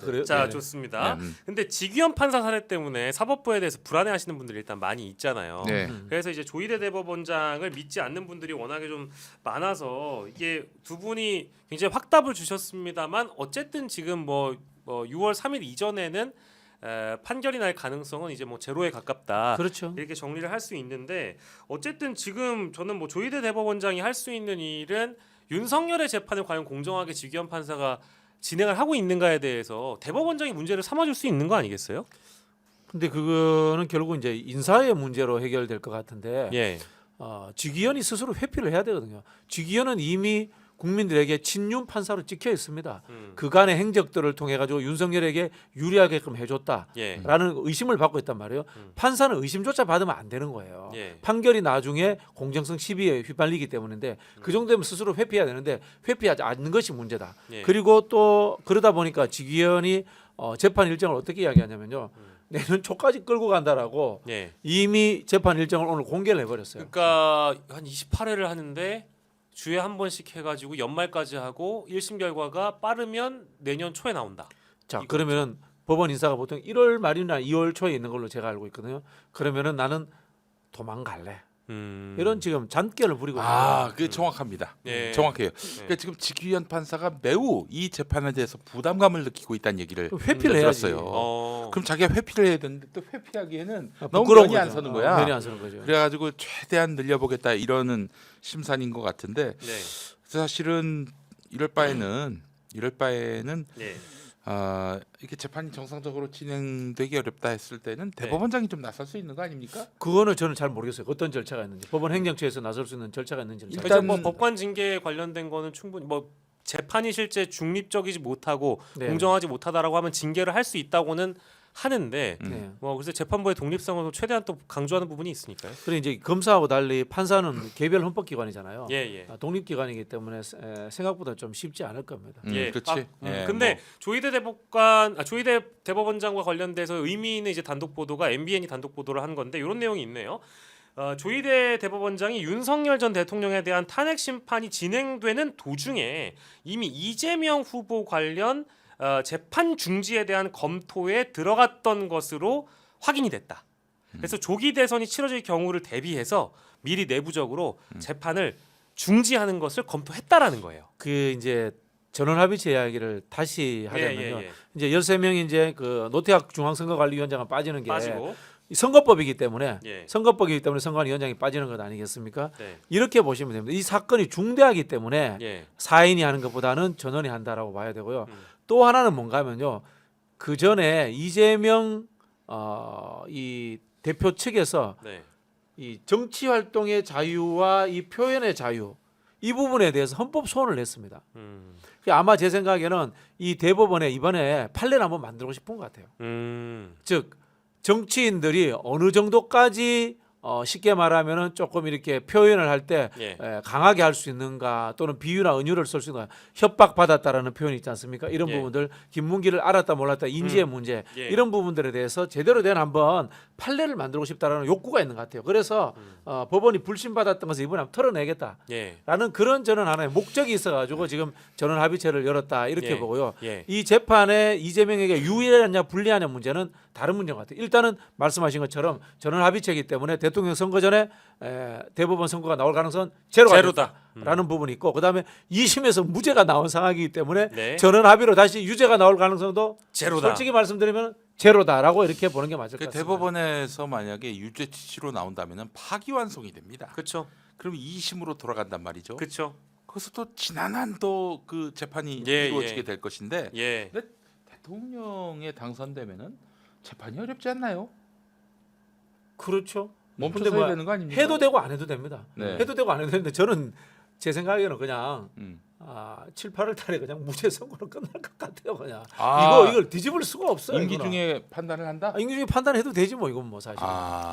그래요? 자, 네. 좋습니다. 네. 근데 직위원 판사 사례 때문에 사법부에 대해서 불안해하시는 분들이 일단 많이 있잖아요. 네. 그래서 이제 조희대 대법원장을 믿지 않는 분들이 워낙에 좀 많아서 이게 두 분이 굉장히 확답을 주셨습니다만 어쨌든 지금 뭐 6월 3일 이전에는 판결이 날 가능성은 이제 뭐 제로에 가깝다. 그렇죠. 이렇게 정리를 할 수 있는데 어쨌든 지금 저는 뭐 조희대 대법원장이 할 수 있는 일은 윤석열의 재판을 과연 공정하게 직위원 판사가 진행을 하고 있는가에 대해서 대법원장이 문제를 삼아줄 수 있는 거 아니겠어요? 근데 그거는 결국 이제 인사의 문제로 해결될 것 같은데 예. 직위원이 스스로 회피를 해야 되거든요. 직위원은 이미 국민들에게 친윤 판사로 찍혀 있습니다. 그간의 행적들을 통해 가지고 윤석열에게 유리하게끔 해줬다라는 예. 의심을 받고 있단 말이에요. 판사는 의심조차 받으면 안 되는 거예요. 예. 판결이 나중에 공정성 시비에 휘말리기 때문인데 그 정도면 스스로 회피해야 되는데 회피하지 않는 것이 문제다. 예. 그리고 또 그러다 보니까 직위원이 재판 일정을 어떻게 이야기하냐면요. 내년 초까지 끌고 간다라고 예. 이미 재판 일정을 오늘 공개를 해버렸어요. 그러니까 한 28회를 하는데 주에 한 번씩 해가지고 연말까지 하고 1심 결과가 빠르면 내년 초에 나온다. 자, 그러면은 법원 인사가 보통 1월 말이나 2월 초에 있는 걸로 제가 알고 있거든요. 그러면은 나는 도망갈래. 이런 지금 잔꾀를 부리고 있는 거예요. 그게 정확합니다. 예. 정확해요. 그러니까 지금 직위원 판사가 매우 이 재판에 대해서 부담감을 느끼고 있다는 얘기를 그럼 회피를 해야지. 들었어요. 그럼 자기가 회피를 해야 되는데 또 회피하기에는 너무 부끄러운 면이 안 거죠. 서는 거야. 면이 안 서는 거죠. 그래가지고 최대한 늘려보겠다 이러는 심산인 것 같은데 네. 사실은 이럴 바에는 네. 이렇게 재판이 정상적으로 진행되기 어렵다 했을 때는 대법원장이 좀 나설 수 있는 거 아닙니까? 그거는 저는 잘 모르겠어요. 어떤 절차가 있는지. 법원 행정처에서 나설 수 있는 절차가 있는지는 잘 일단 뭐 법관 징계에 관련된 거는 충분히 뭐 재판이 실제 중립적이지 못하고 네. 공정하지 못하다라고 하면 징계를 할 수 있다고는 하는데 네. 뭐 그래서 재판부의 독립성을 최대한 또 강조하는 부분이 있으니까요. 그리고 이제 검사하고 달리 판사는 개별 헌법기관이잖아요. 예, 예. 독립기관이기 때문에 생각보다 좀 쉽지 않을 겁니다. 예, 그렇지. 예, 근데 뭐. 조희대 대법원장과 관련돼서 의미 있는 이제 단독 보도가 MBN이 단독 보도를 한 건데 이런 내용이 있네요. 조희대 대법원장이 윤석열 전 대통령에 대한 탄핵 심판이 진행되는 도중에 이미 이재명 후보 관련 재판 중지에 대한 검토에 들어갔던 것으로 확인이 됐다. 그래서 조기 대선이 치러질 경우를 대비해서 미리 내부적으로 재판을 중지하는 것을 검토했다라는 거예요. 그 이제 전원합의체 이야기를 다시 하려면요. 예. 이제 13명이 이제 그 노태학 중앙선거관리위원장은 빠지는 게 빠지고 선거법이기 때문에 예. 선거법이기 때문에 선관위원장이 빠지는 것 아니겠습니까? 네. 이렇게 보시면 됩니다. 이 사건이 중대하기 때문에 예. 사인이 하는 것보다는 전원이 한다라고 봐야 되고요. 또 하나는 뭔가 하면요. 그 전에 이재명 이 대표 측에서 네. 이 정치 활동의 자유와 이 표현의 자유 이 부분에 대해서 헌법 소원을 냈습니다. 아마 제 생각에는 이 대법원에 이번에 판례를 한번 만들고 싶은 것 같아요. 즉 정치인들이 어느 정도까지 쉽게 말하면은 조금 이렇게 표현을 할 때 예. 강하게 할 수 있는가 또는 비유나 은유를 쓸 수 있는가 협박받았다라는 표현이 있지 않습니까? 이런 예. 부분들 김문기를 알았다 몰랐다 인지의 문제 예. 이런 부분들에 대해서 제대로 된 한번 판례를 만들고 싶다라는 욕구가 있는 것 같아요. 그래서 법원이 불신받았던 것을 이번에 한번 털어내겠다라는 예. 그런 저는 하나의 목적이 있어가지고 지금 전원 합의체를 열었다 이렇게 예. 보고요. 예. 이 재판에 이재명에게 유리하냐 불리하냐 문제는 다른 문제인 것 같아요. 일단은 말씀하신 것처럼 전원 합의체이기 때문에 대통령 선거 전에 대법원 선거가 나올 가능성은 제로다. 라는 부분이 있고 그다음에 2심에서 무죄가 나온 상황이기 때문에 네. 전원 합의로 다시 유죄가 나올 가능성도 제로다. 솔직히 말씀드리면 제로다라고 이렇게 보는 게 맞을 것 같습니다. 대법원에서 만약에 유죄 취지로 나온다면 파기환송이 됩니다. 그렇죠. 그럼 2심으로 돌아간단 말이죠. 그렇죠. 거기서 또 지난한 또 그 재판이 예, 이루어지게 예. 될 것인데 예. 근데 대통령에 당선되면은 재판이 어렵지 않나요? 그렇죠. 멈춰서야 근데 되는 거 아닙니까? 해도 되고 안 해도 됩니다. 네. 해도 되고 안 해도 되는데 저는 제 생각에는 그냥 7, 8월 달에 그냥 무죄 선고로 끝날 것 같아요. 그냥 이걸 뒤집을 수가 없어요. 임기 이거는. 중에 판단을 한다? 임기 중에 판단해도 되지 뭐 이건 뭐 사실.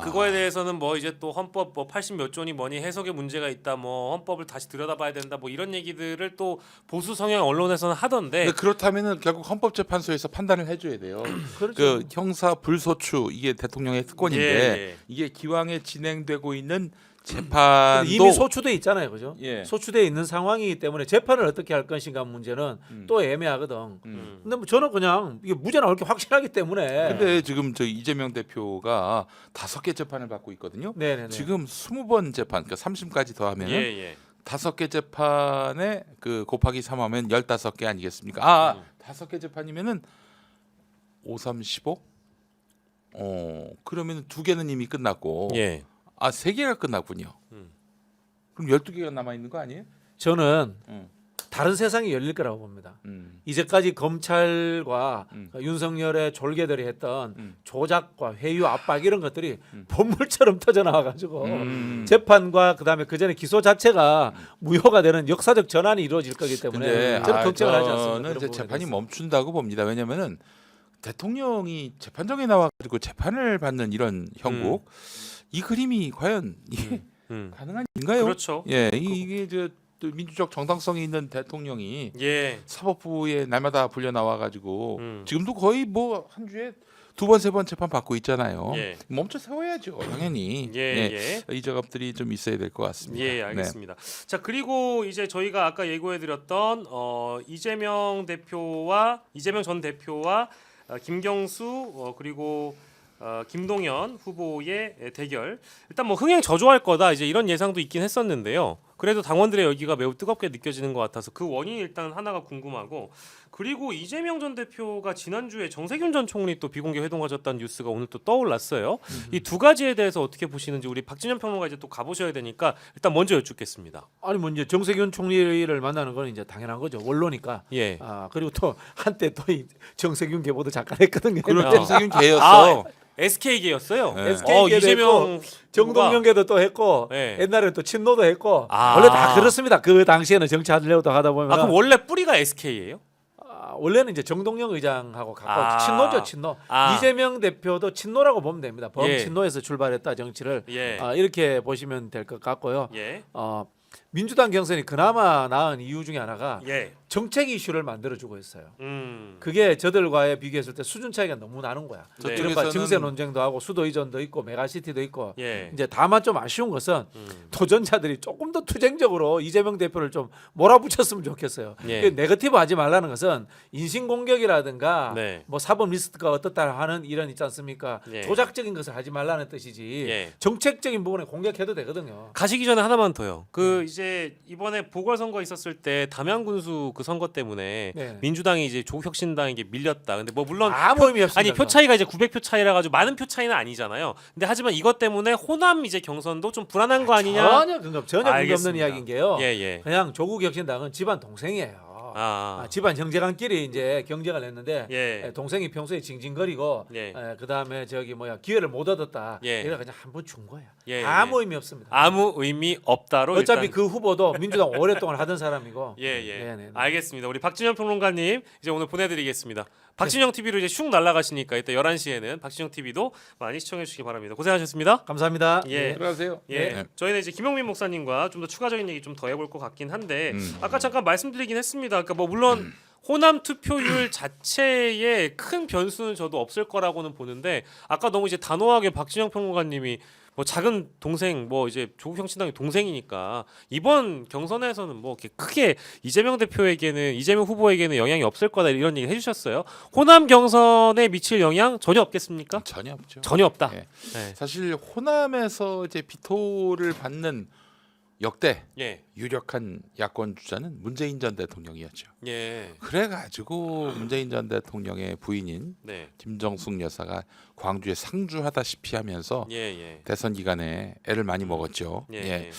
그거에 대해서는 뭐 이제 또 헌법 뭐 80 몇 조니 뭐니 해석에 문제가 있다 뭐 헌법을 다시 들여다봐야 된다 뭐 이런 얘기들을 또 보수 성향 언론에서는 하던데 근데 그렇다면은 결국 헌법재판소에서 판단을 해줘야 돼요. 그렇죠. 그 형사 불소추 이게 대통령의 특권인데 예, 예. 이게 기왕에 진행되고 있는 재판도 근데 이미 소추돼 있잖아요, 그죠? 예. 소추돼 있는 상황이기 때문에 재판을 어떻게 할 것인가 문제는 또 애매하거든. 근데 뭐 저는 그냥 이게 무죄 나올 게 확실하기 때문에. 근데 지금 저 이재명 대표가 5개 재판을 받고 있거든요. 네네네. 지금 20번 재판, 그러니까 3심까지 더하면 예. 5개 재판에 그 곱하기 3하면 15개 아니겠습니까? 5개 재판이면은 5, 3, 15? 그러면 2개는 이미 끝났고 예. 3개가 끝났군요. 그럼 12개가 남아 있는 거 아니에요? 저는 음. 다른 세상이 열릴 거라고 봅니다. 음. 이제까지 검찰과 윤석열의 졸개들이 했던 조작과 회유 압박 이런 것들이 본물처럼 터져 나와가지고 재판과 그다음에 그 전에 기소 자체가 무효가 되는 역사적 전환이 이루어질 거기 때문에 근데 저는 걱정을 하지 않습니다. 저는 그런 이제 부분에 재판이 대해서. 멈춘다고 봅니다. 왜냐면은 대통령이 재판정에 나와가지고 재판을 받는 이런 형국 이 그림이 과연 이게 가능한 일인가요? 그렇죠. 예, 이게 또 민주적 정당성이 있는 대통령이 예. 사법부에 날마다 불려 나와가지고 음. 지금도 거의 뭐 한 주에 2번, 3번 재판 받고 있잖아요. 예. 멈춰 세워야죠, 당연히. 예. 이 작업들이 좀 있어야 될 것 같습니다. 예, 알겠습니다. 자, 그리고 이제 저희가 아까 예고해드렸던 이재명 전 대표와 김경수 그리고 김동연 후보의 대결. 일단 뭐 흥행 저조할 거다 이제 이런 예상도 있긴 했었는데요. 그래도 당원들의 열기가 매우 뜨겁게 느껴지는 것 같아서 그 원인이 일단 하나가 궁금하고, 그리고 이재명 전 대표가 지난주에 정세균 전 총리 또 비공개 회동 가졌다는 뉴스가 오늘 또 떠올랐어요. 이 두 가지에 대해서 어떻게 보시는지 우리 박진현 평론가 이제 또 가보셔야 되니까 일단 먼저 여쭙겠습니다. 아니 뭐 이제 정세균 총리를 만나는 건 이제 당연한 거죠. 원로니까. 예. 그리고 또 한때 또 이 정세균 계보도 작가를 했거든요. 그리고 정세균 개였어. SK계였어요. 네. SK 계도 이재명 정동영 계도 또 했고 네. 옛날에 또 친노도 했고 아. 원래 다 그렇습니다. 그 당시에는 정치하려고 하다 보면 그럼 원래 뿌리가 SK예요? 원래는 이제 정동영 의장하고 가까운 아. 친노죠, 친노. 아. 이재명 대표도 친노라고 보면 됩니다. 범친노에서 출발했다 정치를 예. 이렇게 보시면 될 것 같고요. 예. 민주당 경선이 그나마 나은 이유 중에 하나가 예. 정책 이슈를 만들어주고 있어요. 음. 그게 저들과의 비교했을 때 수준 차이가 너무 나는 거야. 네. 이른바 저쪽에서는- 증세 논쟁도 하고 수도 이전도 있고 메가시티도 있고. 예. 이제 다만 좀 아쉬운 것은 도전자들이 조금 더 투쟁적으로 이재명 대표를 좀 몰아붙였으면 좋겠어요. 예. 그 네거티브 하지 말라는 것은 인신 공격이라든가 네. 뭐 사법 리스트가 어떻다 하는 이런 있지 않습니까? 예. 조작적인 것을 하지 말라는 뜻이지. 예. 정책적인 부분에 공격해도 되거든요. 가시기 전에 하나만 더요. 이제 이번에 보궐선거 있었을 때 담양군수 그 선거 때문에 네. 민주당이 이제 조국혁신당에게 밀렸다. 근데 뭐 물론 아무 의미 없습니다. 아니 표 차이가 이제 900표 차이라 가지고 많은 표 차이는 아니잖아요. 근데 하지만 이것 때문에 호남 이제 경선도 좀 불안한 거 아니냐? 전혀 근거 없는 알겠습니다. 이야기인 게요. 예. 그냥 조국 혁신당은 집안 동생이에요. 집안 형제간끼리 이제 경쟁을 했는데 예. 동생이 평소에 징징거리고 예. 그다음에 기회를 못 얻었다. 예. 이래 그냥 한 번 준 거야. 예, 아무 예. 의미 없습니다. 아무 의미 없다로 어차피 일단 그 후보도 민주당 오랫동안 하던 사람이고. 예. 네네. 알겠습니다. 우리 박진영 평론가님 이제 오늘 보내드리겠습니다. 박진영 TV로 이제 슉 날아가시니까 이따 11시에는 박진영 TV도 많이 시청해 주시기 바랍니다. 고생하셨습니다. 감사합니다. 예. 들어가세요. 예, 네. 저희는 이제 김용민 목사님과 좀 더 추가적인 얘기 좀 더 해볼 것 같긴 한데 아까 잠깐 말씀드리긴 했습니다. 그러니까 뭐 물론 호남 투표율 자체에 큰 변수는 저도 없을 거라고는 보는데 아까 너무 이제 단호하게 박진영 평론가님이 뭐 작은 동생 뭐 이제 조국 혁신당의 동생이니까 이번 경선에서는 뭐 이렇게 크게 이재명 후보에게는 영향이 없을 거다 이런 얘기 해주셨어요. 호남 경선에 미칠 영향 전혀 없겠습니까? 전혀 없죠. 전혀 없다. 예. 네. 사실 호남에서 이제 비토를 받는 역대 예, 유력한 야권 주자는 문재인 전 대통령이었죠. 예, 그래가지고 문재인 전 대통령의 부인인 네, 김정숙 여사가 광주에 상주하다시피 하면서 예. 대선 기간에 애를 많이 먹었죠. 예.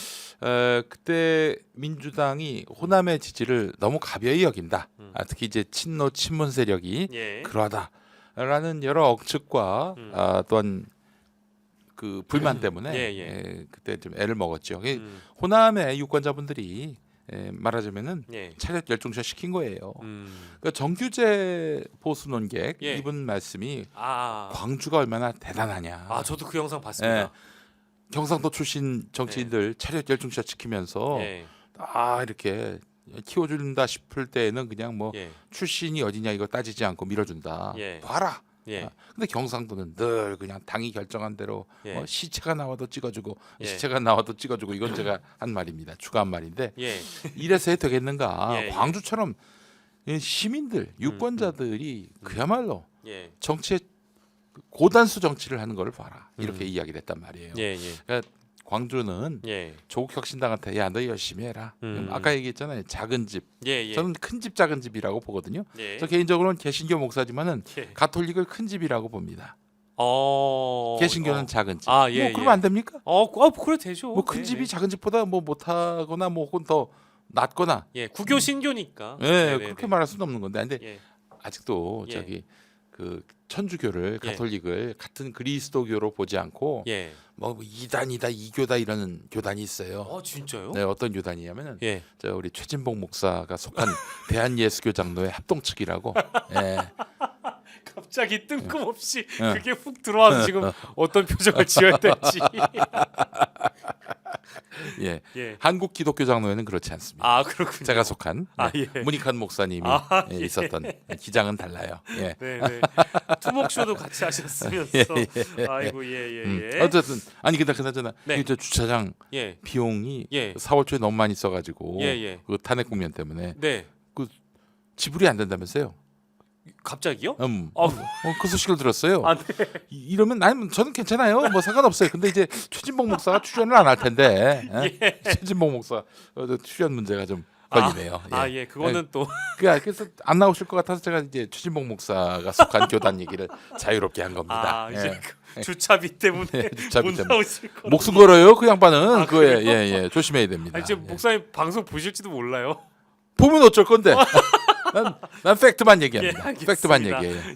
그때 민주당이 호남의 지지를 너무 가벼이 여긴다. 특히 이제 친노 친문 세력이 예. 그러하다라는 여러 억측과 또한 그 불만 때문에 예. 그때 좀 애를 먹었죠. 호남의 유권자분들이 말하자면은 예. 차렷 열중샷 시킨 거예요. 음. 그러니까 정규제 보수 논객 예. 이분 말씀이 아, 광주가 얼마나 대단하냐. 저도 그 영상 봤습니다. 경상도 출신 정치인들 차렷 열중샷 시키면서 예. 이렇게 키워준다 싶을 때에는 그냥 뭐 예. 출신이 어디냐 이거 따지지 않고 밀어준다. 예. 봐라. 예. 근데 경상도는 늘 그냥 당이 결정한 대로 예. 시체가 나와도 찍어주고 예. 시체가 나와도 찍어주고 이건 제가 한 말입니다. 추가한 말인데 예. 이래서 되겠는가? 예, 예. 광주처럼 시민들, 유권자들이 그야말로 예. 정치에 고단수 정치를 하는 걸 봐라. 이렇게 이야기를 했단 말이에요. 예. 예. 그러니까 광주는 예. 조국 혁신당한테 야 너 열심히 해라. 아까 얘기했잖아요. 작은 집. 예. 예. 저는 큰 집 작은 집이라고 보거든요. 예. 저 개인적으로는 개신교 목사지만은 예. 가톨릭을 큰 집이라고 봅니다. 어. 개신교는 작은 집. 아, 예, 뭐 그러면 예. 안 됩니까? 그래 되죠. 뭐 큰 예, 집이 예. 작은 집보다 뭐 못하거나 뭐 혹은 더 낫거나. 예. 구교 신교니까. 예, 네, 네, 그렇게 네. 말할 수는 없는 건데. 근데 예. 아직도 예. 저기 그 천주교를 예. 가톨릭을 같은 그리스도교로 보지 않고 예. 뭐 이단이다 이교다 이러는 교단이 있어요. 진짜요? 네, 어떤 교단이냐면은 예. 저 우리 최진봉 목사가 속한 대한예수교 장로의 합동 측이라고. 예. 갑자기 뜬금없이 예. 그게 훅 들어와서 지금 어떤 표정을 지어야 될지. 예. 예. 한국 기독교 장로회는 그렇지 않습니다. 아, 그렇군요. 제가 속한 아, 네, 예. 문익환 목사님이 아, 예, 예. 있었던 기장은 달라요. 예. 네, 네. 투목쇼도 같이 하셨으면서. 아이고, 예, 예. 어쨌든 아니 근데 그나저나 네. 저 주차장 예. 비용이 예. 4월 초에 너무 많이 써가지고 예, 예. 그 탄핵 국면 때문에 네. 지불이 안 된다면서요? 갑자기요? 어, 그 소식을 들었어요. 아, 네. 이러면 저는 괜찮아요. 뭐 상관없어요. 근데 이제 최진봉 목사가 출연을 안 할 텐데 최진봉 목사 출연 문제가 좀 걸리네요. 예. 그거는 또 그래서 안 나오실 것 같아서 제가 이제 최진봉 목사가 속한 교단 얘기를 자유롭게 한 겁니다. 이제 그 주차비 때문에 주차비 못 때문에. 나오실 거. 목숨 걸어요. 그 양반은 그래요? 그거에 조심해야 됩니다. 아니, 지금 예. 목사님 방송 보실지도 몰라요. 보면 어쩔 건데. 난 팩트만 예, 얘기합니다. 알겠습니다. 팩트만 얘기해요.